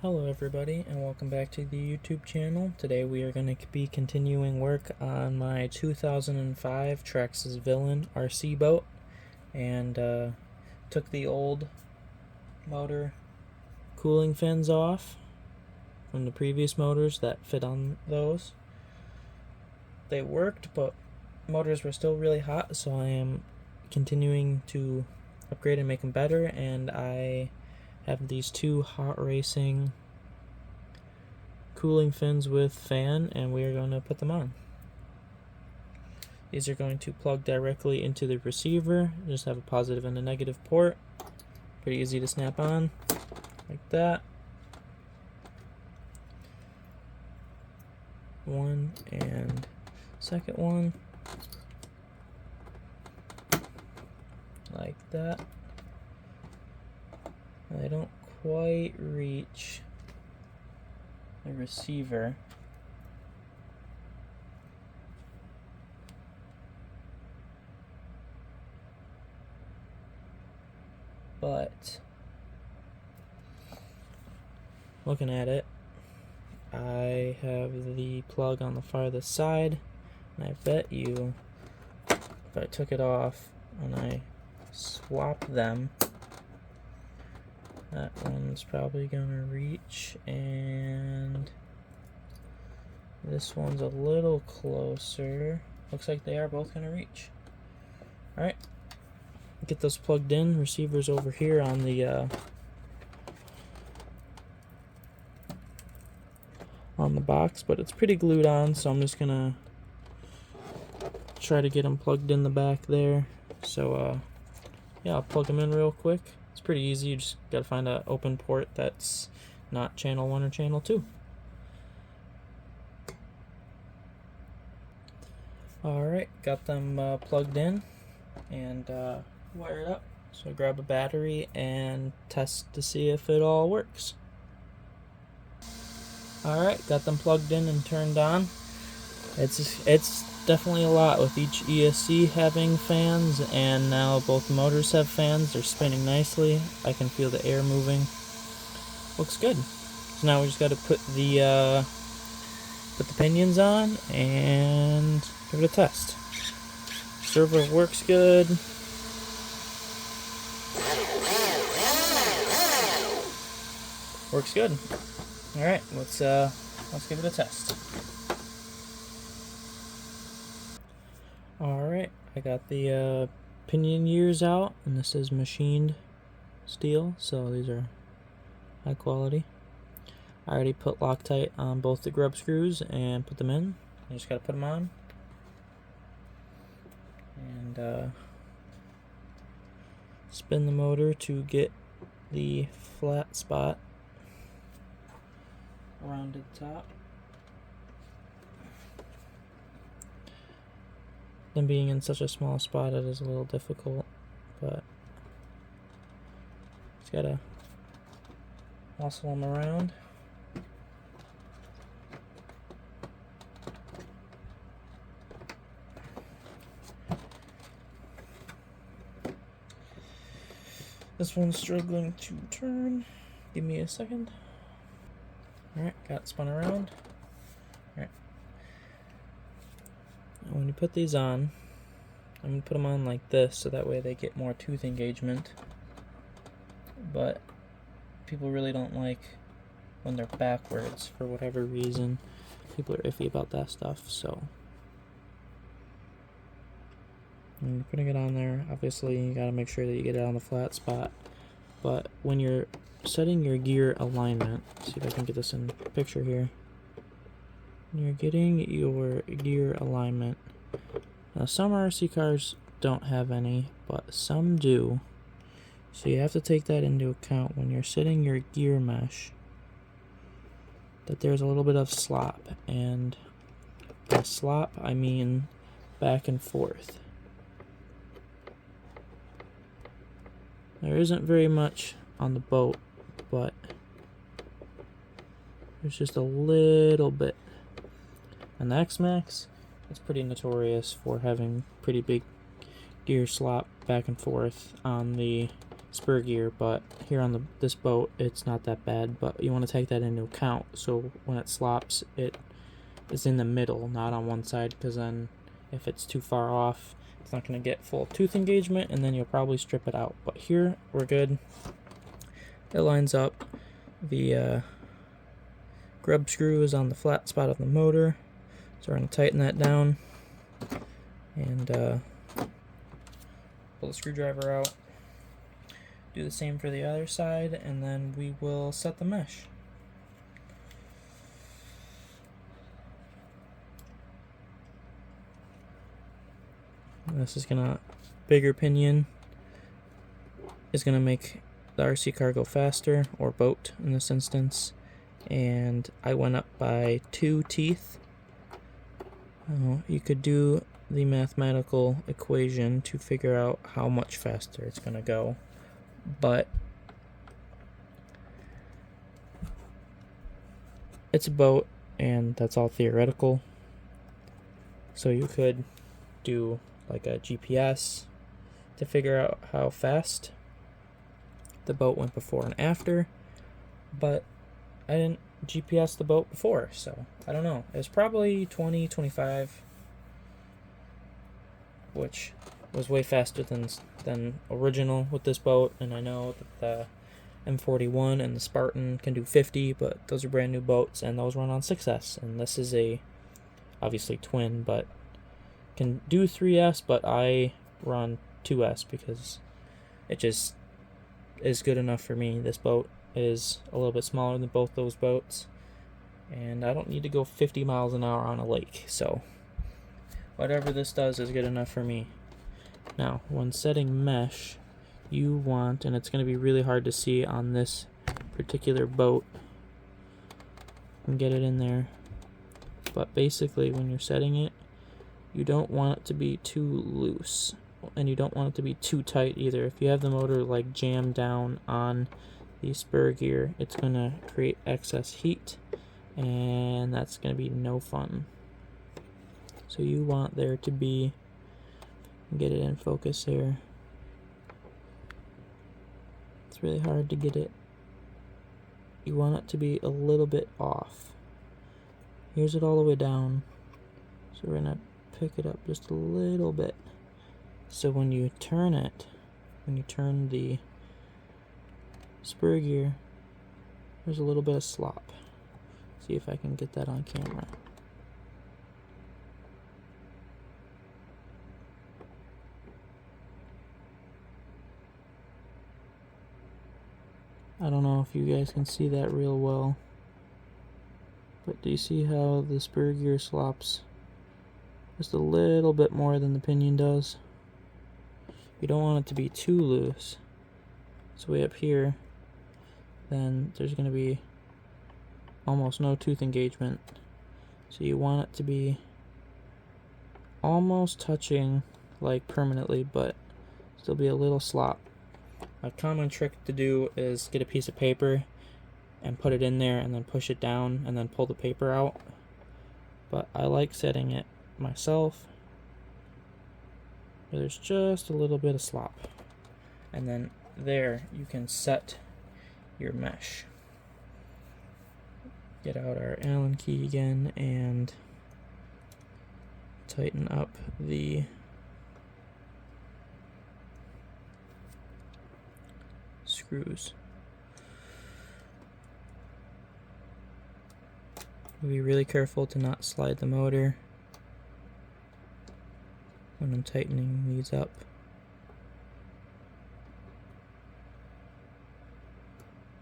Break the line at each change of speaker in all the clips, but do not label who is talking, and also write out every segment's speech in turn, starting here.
Hello everybody and welcome back to the YouTube channel. Today we are going to be continuing work on my 2005 Traxxas Villian RC boat, and took the old motor cooling fins off from the previous motors that fit on those. They worked, but motors were still really hot, so I am continuing to upgrade and make them better, and I have these two hot racing cooling fins with fan, and we are going to put them on. These are going to plug directly into the receiver. Just have a positive and a negative port. Pretty easy to snap on, like that. One and second one, like that. They don't quite reach the receiver. But looking at it, I have the plug on the farthest side, and I bet you if I took it off and I swap them, that one's probably gonna reach, and this one's a little closer. Looks like they are both gonna reach. Alright, get those plugged in. Receiver's over here on the box, but it's pretty glued on, so I'm just gonna try to get them plugged in the back there. So yeah, I'll plug them in real quick. It's pretty easy. You just gotta find an open port that's not channel 1 or channel 2. Alright, got them plugged in and wired up. So grab a battery and test to see if it all works. Alright, got them plugged in and turned on. It's definitely a lot with each ESC having fans, and now both motors have fans. They're spinning nicely. I can feel the air moving. Looks good. So now we just got to put the pinions on and give it a test. Servo works good. Works good. All right, let's give it a test. Alright, I got the pinion gears out, and this is machined steel, so these are high quality. I already put Loctite on both the grub screws and put them in. I just gotta put them on. And spin the motor to get the flat spot rounded top. Them being in such a small spot, it is a little difficult, but just gotta muscle them around. This one's struggling to turn. Give me a second. Alright, got it spun around. Alright. When you put these on, I'm going to put them on like this, so that way they get more tooth engagement. But people really don't like when they're backwards for whatever reason. People are iffy about that stuff, so when you're putting it on there, obviously you got to make sure that you get it on the flat spot. But when you're setting your gear alignment, see if I can get this in picture here. You're getting your gear alignment. Now some RC cars don't have any, but some do. So you have to take that into account when you're setting your gear mesh, that there's a little bit of slop. And by slop, I mean back and forth. There isn't very much on the boat, but there's just a little bit. And the X-Max, it's pretty notorious for having pretty big gear slop back and forth on the spur gear, but here on this boat it's not that bad, but you want to take that into account, so when it slops it is in the middle, not on one side, because then if it's too far off it's not going to get full tooth engagement and then you'll probably strip it out. But here we're good. It lines up. The grub screw is on the flat spot of the motor, so we're going to tighten that down and pull the screwdriver out. Do the same for the other side, and then we will set the mesh. This is gonna, bigger pinion is gonna make the RC car go faster, or boat in this instance, and I went up by 2 teeth. You could do the mathematical equation to figure out how much faster it's gonna go, but it's a boat and that's all theoretical. So you could do like a GPS to figure out how fast the boat went before and after, but I didn't GPS the boat before, so I don't know. It's probably 20, 25, which was way faster than original with this boat. And I know that the M41 and the Spartan can do 50, but those are brand new boats and those run on 6S, and this is a obviously twin, but can do 3S, but I run 2S because it just is good enough for me. This boat is a little bit smaller than both those boats, and I don't need to go 50 miles an hour on a lake, so whatever this does is good enough for me. Now, when setting mesh, you want, and it's going to be really hard to see on this particular boat, and get it in there, but basically when you're setting it, you don't want it to be too loose, and you don't want it to be too tight either. If you have the motor like jammed down on the spur gear, it's going to create excess heat, and that's going to be no fun. So you want there to be, get it in focus here. It's really hard to get it. You want it to be a little bit off. Here's it all the way down. So we're going to pick it up just a little bit. So when you turn it, when you turn the spur gear, there's a little bit of slop. See if I can get that on camera. I don't know if you guys can see that real well, but do you see how the spur gear slops just a little bit more than the pinion does? You don't want it to be too loose. It's way up here, then there's going to be almost no tooth engagement. So you want it to be almost touching, like permanently, but still be a little slop. A common trick to do is get a piece of paper and put it in there and then push it down and then pull the paper out. But I like setting it myself where there's just a little bit of slop. And then there you can set your mesh. Get out our Allen key again and tighten up the screws. Be really careful to not slide the motor when I'm tightening these up.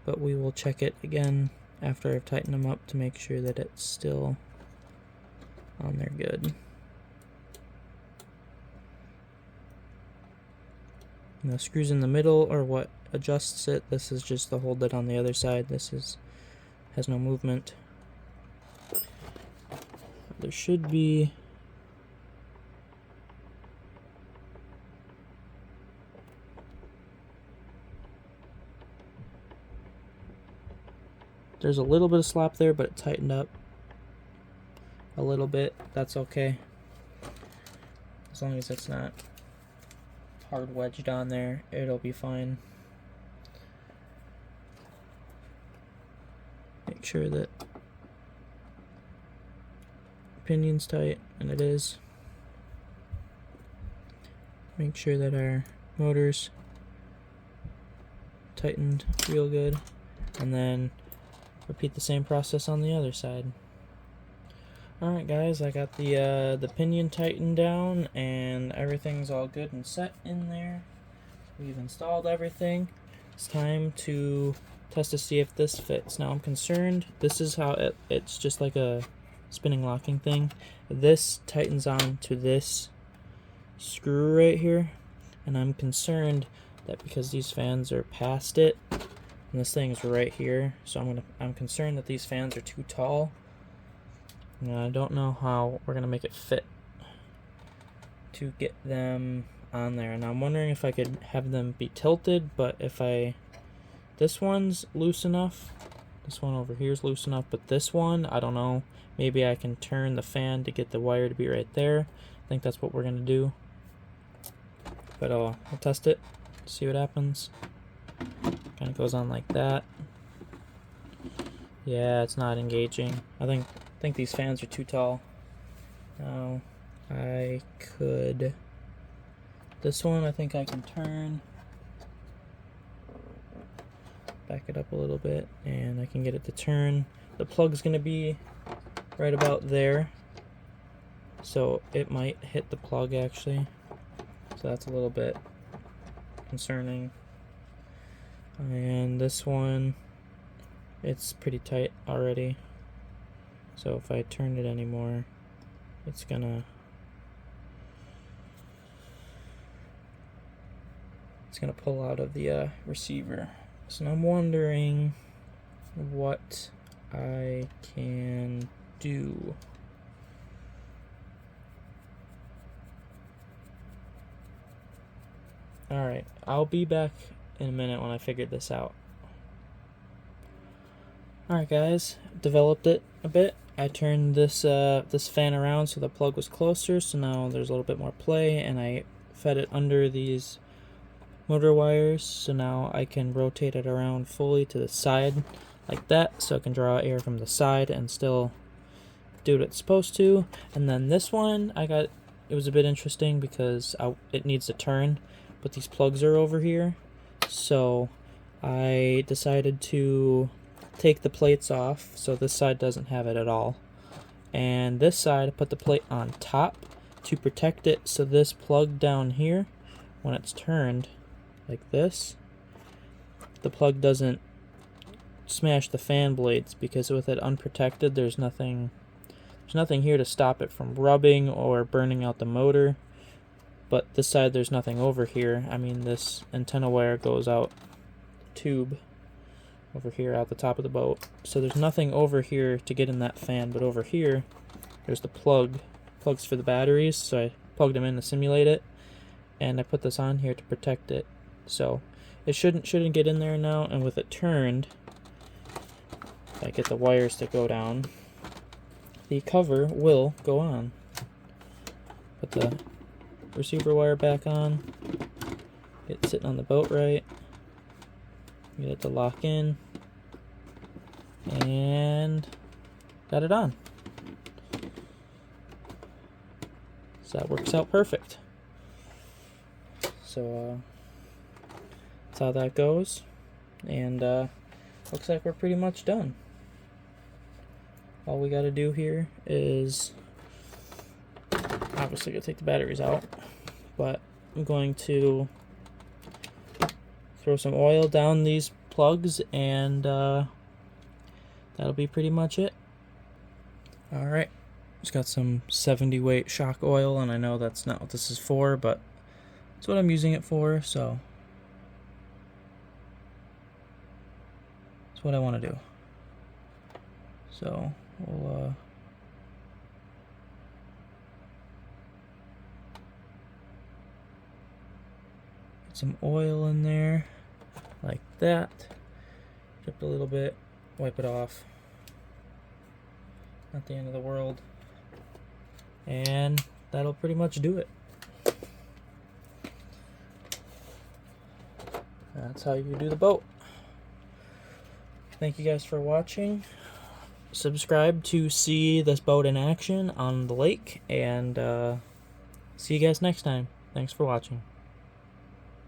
But we will check it again after I've tightened them up to make sure that it's still on there good. And the screws in the middle are what adjusts it. This is just to hold it on the other side. This has no movement. There should be there's a little bit of slop there, but it tightened up a little bit. That's okay, as long as it's not hard wedged on there, it'll be fine. Make sure that pinion's tight, and it is. Make sure that our motor's tightened real good, and then repeat the same process on the other side. Alright guys, I got the pinion tightened down and everything's all good and set in there. We've installed everything. It's time to test to see if this fits. Now I'm concerned, this is how it's just like a spinning locking thing. This tightens on to this screw right here, and I'm concerned that because these fans are past it and this thing's right here, so I'm concerned that these fans are too tall. And I don't know how we're gonna make it fit to get them on there. And I'm wondering if I could have them be tilted, but this one's loose enough, this one over here is loose enough, but this one, I don't know, maybe I can turn the fan to get the wire to be right there. I think that's what we're gonna do. But I'll test it, see what happens. Kind of goes on like that. Yeah, it's not engaging. I think these fans are too tall. Now I could, this one I think I can turn, back it up a little bit, and I can get it to turn. The plug's gonna be right about there, so it might hit the plug actually, so that's a little bit concerning. And this one, it's pretty tight already, so if I turn it anymore, it's gonna pull out of the receiver. So I'm wondering what I can do. Alright, I'll be back in a minute when I figured this out. Alright guys, developed it a bit. I turned this fan around so the plug was closer, so now there's a little bit more play, and I fed it under these motor wires, so now I can rotate it around fully to the side like that, so it can draw air from the side and still do what it's supposed to. And then this one, it was a bit interesting because it needs to turn, but these plugs are over here, so I decided to take the plates off so this side doesn't have it at all, and this side I put the plate on top to protect it, so this plug down here, when it's turned like this, the plug doesn't smash the fan blades, because with it unprotected there's nothing here to stop it from rubbing or burning out the motor. But this side there's nothing over here. I mean, this antenna wire goes out tube over here out the top of the boat, so there's nothing over here to get in that fan, but over here there's the plugs for the batteries, so I plugged them in to simulate it, and I put this on here to protect it, so it shouldn't get in there now. And with it turned, if I get the wires to go down, the cover will go on. Put the receiver wire back on, get it sitting on the boat right, get it to lock in, and got it on. So that works out perfect. So that's how that goes, and looks like we're pretty much done. All we got to do here is obviously gonna take the batteries out, but I'm going to throw some oil down these plugs, and that'll be pretty much it. Alright, just got some 70 weight shock oil, and I know that's not what this is for, but it's what I'm using it for, so it's what I want to do. So we'll get some oil in there like that, dripped a little bit, wipe it off, not the end of the world, and that'll pretty much do it. That's how you do the boat. Thank you guys for watching. Subscribe to see this boat in action on the lake, and see you guys next time. Thanks for watching.